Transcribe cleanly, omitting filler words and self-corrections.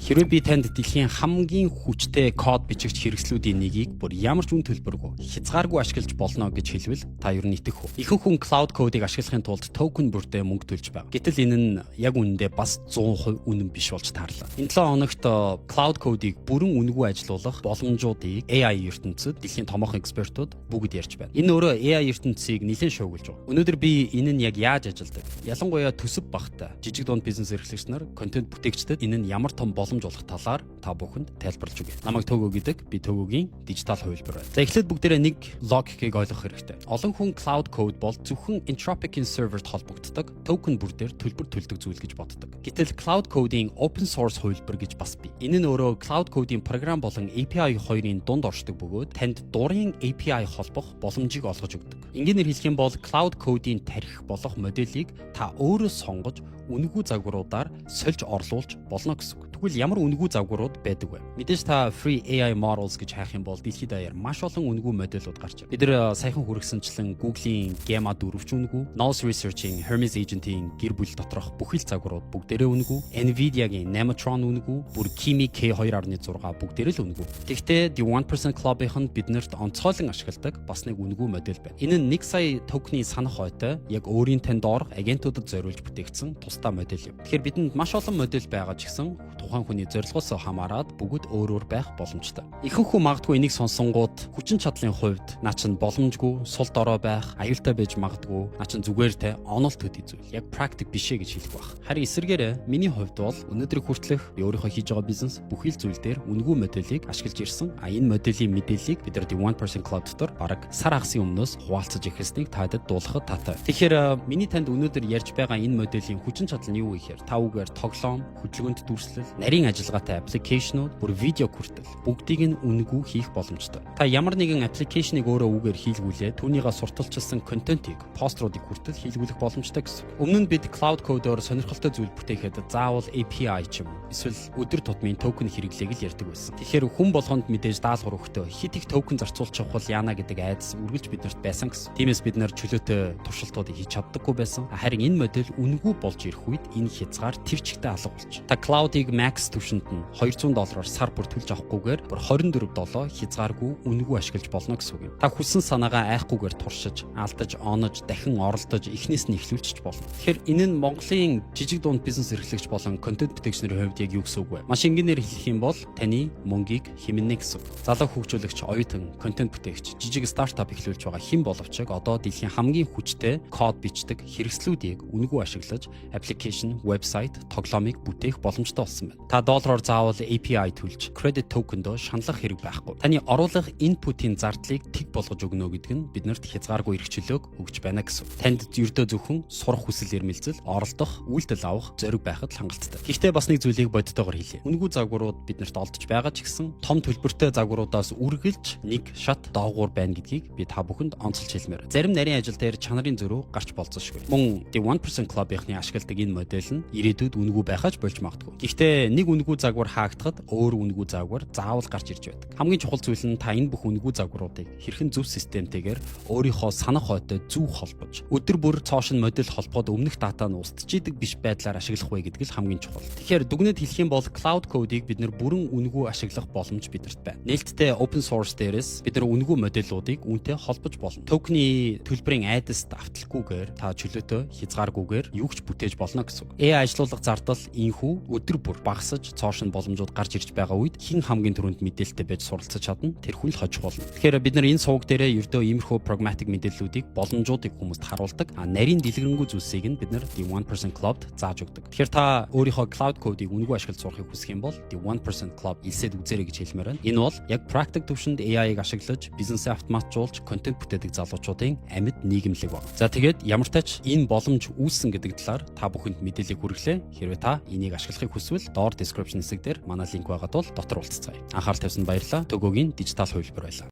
Хэрвээ би танд дэлхийн хамгийн хүчтэй код бичигч хэрэгслүүдийн нэгийг бүр ямар ч үн төлбөргүй хязгааргүй ашиглаж болно гэж хэлвэл та ер нь итгэх үү? Ихэнх хүн cloud code-ыг ашиглахын тулд токен бүртээ мөнгө төлж байгаа. Гэтэл энэ нь яг үнэндээ бас 100% үнэн биш болж таарлаа. Энэ 7 хоногт cloud code-ыг бүрэн үнэгүй ажилуулах боломжуудыг AI ертөнцид дэлхийн томоохон экспертүүд бүгд ярьж байна. Энэ өөрөө AI ертөнцийг нэлээд шуугилж байгаа. Өнөөдөр би энэ нь яг яаж ажилдаг? Ялангуяа төсөв багтаа жижиг дунд бизнес эрхлэгч нар, контент бүтээгчдэд энэ нь ямар том боломж олох талаар та бүхэнд тайлбарлаж өгье. Намайг Төгөө гэдэг. Би Төгөөгийн дижитал хувилбар байна. За эхлээд бүгдээрээ нэг логикийг ойлгох хэрэгтэй. Олон хүн cloud code бол зөвхөн Entropic-ийн серверт холбогддог токен бүр дээр төлбөр төлдөг зүйл гэж боддог. Гэтэл cloud code-ийн open source хувилбар гэж бас бий. Энэ нь өөрөө cloud code-ийн програм болон API хоёрын дунд оршдог бөгөөд танд дурын API холбох боломжийг олгож өгдөг. Энгийнээр хэлэх юм бол cloud code-ийн тархи болох модулийг та өөрөө сонгож үнэгүй загваруудаар сольж орлуулж болно гэсэн үг. Тэгвэл ямар үнэгүй загварууд байдаг вэ? Мэдээж та free AI models гэж хайх юм бол дэлхийд даяар маш олон үнэгүй модулууд гарч байна. Бид нэр саяхан хүргэсэнчлэн Google-ийн Gemma 4 ч үнэгүй, Knowles Research-ийн Hermes Agent-ийн гэр бүл доторх бүхэл загварууд бүгдээрээ үнэгүй, Nvidia-гийн Nematron үнэгүй, бүр Kimi K2.6 бүгдээрээ л үнэгүй. Гэхдээ The 1% Club-ийнх нь биднэрт онцгойлон ашигладаг бас нэг үнэгүй модуль байна. Энэ нь 1 сая токены санах хойтой яг өөрийн танд доор агентуудад зориулж бүтээгдсэн тусдаа модуль юм. Тэгэхээр бидэнд маш олон модуль байгаа ч гэсэн тухайн хүний зорилгоос хамаарат бүгд өөр өөр байх боломжтой. Ихэнх хүн магадгүй энийг сонсонгууд хүчин чадлын хувьд наа чин боломжгүй, сул дорой байх, аюултай байж магадгүй, наа чин зүгээр те онолт төдий зүйл. Яг практик бишээ гэж хэлэх байх. Харин эсвэргээрээ миний хувьд бол өнөөдрийг хүртэлх би өөрийнхөө хийж байгаа бизнес бүхэл зүйл дээр үнэгүй модулийг ашиглаж ирсэн. Энэ модулийн мэдээллийг бид нар The 1% Club дотор бараг сар хагасын өмнөөс хуваалцаж ирснийг таадад дуулахад таатай. Тэгэхээр миний танд өнөөдөр ярьж байгаа энэ модулийн хүчин чадал нь юу вэ гэхээр та үгээр тоглоом, хөдөлгөөнт дүрслэл, нарийн ажиллагаатай аппликейшнууд, бүр видео хүртэл бүгдийг нь үнэгүй хийх боломжтой. Та ямар нэгэн аппликейшнийг өөрөө үгээр хийлгүүлээ, түүнийгээ сурталчилсан контентийг, поструудыг хүртэл хийлгүүлэх боломжтой гэсэн. Өмнө нь бид cloud code-оор сонирхолтой зүйл бүтээхэд заавал API ч юм эсвэл өдөр тутмын токен хэрэглээг л ярьдаг байсан. Тэгэхээр хүн болгонд мэдээж даалгавар өгтөө хит их токен зарцуулж авах бол яана гэдэг айдас үргэлж биднэрт байсан гэсэн. Тиймээс бид нар чөлөөтэй туршилтуудыг хийж чаддаггүй байсан. Харин энэ модель үнэгүй болж ирэх үед энэ хязгаар тэр чигтээ алга болж. Та cloud-ыг max түвшинд нь $200 сар бүр төлж авахгүйгээр бүр 24/7 хязгааргүй үнэгүй ашиглаж болно гэсэн үг юм. Та хүссэн санаагаа айхгүйгээр туршиж, алдаж, онож, дахин оролдож, эхнээс нь эхлүүлчих болно. Тэгэхээр энэ нь Монголын жижиг дунд бизнес эрхлэгч болон контент бүтээгчнэрийн хувьд яг юу гэсэн үг вэ? Маш энгийнээр хэлэх юм бол таны мөнгийг хэмнэнэ гэсэн үг. Залуу хөгжүүлэгч, оюутан, контент бүтээгч, жижиг стартап эхлүүлж байгаа хэн боловч одоо дэлхийн хамгийн хүчтэй код бичдэг хэрэгслүүдийг үнэгүй ашиглаж аппликейшн, вебсайт, тоглоомыг бүтээх боломжтой болсон байна. Та доллараар заавал API төлж, credit token-дөө шаналлах хэрэг байхгүй. Таны оруулах input-ийн зардлыг тэг болгож өгнө гэдэг нь биднэрт хязгааргүй эрх чөлөөг өгч байна гэсэн. Танд ердөө зөвхөн сурах хүсэл эрмэлзэл, оролдох, үйлдэл авах зориг байхад л хангалттай. Гэхдээ бас нэг зүйлийг бодтойгоор хэлье. Үнэгүй загварууд биднэрт олдож байгаа ч гэсэн том төлбөртэй загваруудаас үргэлж нэг шат доогуур байна гэдгийг би та бүхэнд онцолж хэлмээр. Зарим нарийн ажил дээр чанарын зөрүү гарч болцсошгүй. Мөн The 1% Club-ийнхний ашигладаг энэ модель нь ирээдүйд үнэгүй байхаж болж магадгүй. Гэхдээ нэг үнэгүй загвар хаагдахад өөр үнэгүй загвар заавал гарч ирж байдаг. Хамгийн чухал зүйл нь та энэ бүх үнэгүй загваруудыг хэрхэн зөв системтэйгээр өөрийнхөө санах хойтой зөв холбож, өдөр бүр цоошин модель холбоод өмнөх дата нь устжидэг биш байдлаар ашиглах вэ гэдэг л хамгийн чухал. Тэгэхээр дүгнэлт хэлэх юм бол cloud code-ыг бид нар бүрэн үнэгүй ашиглах боломж бидэрт байна. Нээлттэй open source дээрээс бид нар үнэгүй модулуудыг үүнтэй холбож болно. Токены төлбөрийн айдаст авталгүйгээр та чөлөөтэй хязгааргүйгээр юу ч бүтээж болно гэсэн. AI ажилуулга зардал инхүү өдөр бүр багасж цоошин боломжууд гарч ирж байгаа үед хэн хамгийн түрүүнд мэдээлэлтэй байж суралцаж чадна тэр хүн л хожих болно. Тэгэхээр бид нар энэ сувг дээрээ ердөө иймэрхүү pragmatic мэдээллүүдийг боломжуудыг хүмүүст харуулдаг. Нарийн дэлгэрэнгүй зүйлсийг нь бид нар The 1% Club-д зааж өгдөг. Тэгэхээр та өөрийнхөө cloud code-ийг үнэгүй ашиглаж сурахыг хүсэх юм бол The 1% Club илсээд үзээрэй гэж хэлмээр байна. Энэ бол яг практик төвшөнд AI-г ашиглаж бизнесээ автоматжуулж контент бүтээдэг залуучуудын амьд нийгэмлэг байна. За тэгээд ямар тач энэ боломж үүссэн гэдэг талаар та бүхэнд мэдээлэл хүргэлээ. Хэрвээ та энийг ашиглахыг хүсвэл доор description хэсэг дээр манай линк байгаад бол дотор уулзцгаая. Анхаарал тавьсанд баярлалаа. Төгөөгийн дижитал хувилбар байлаа.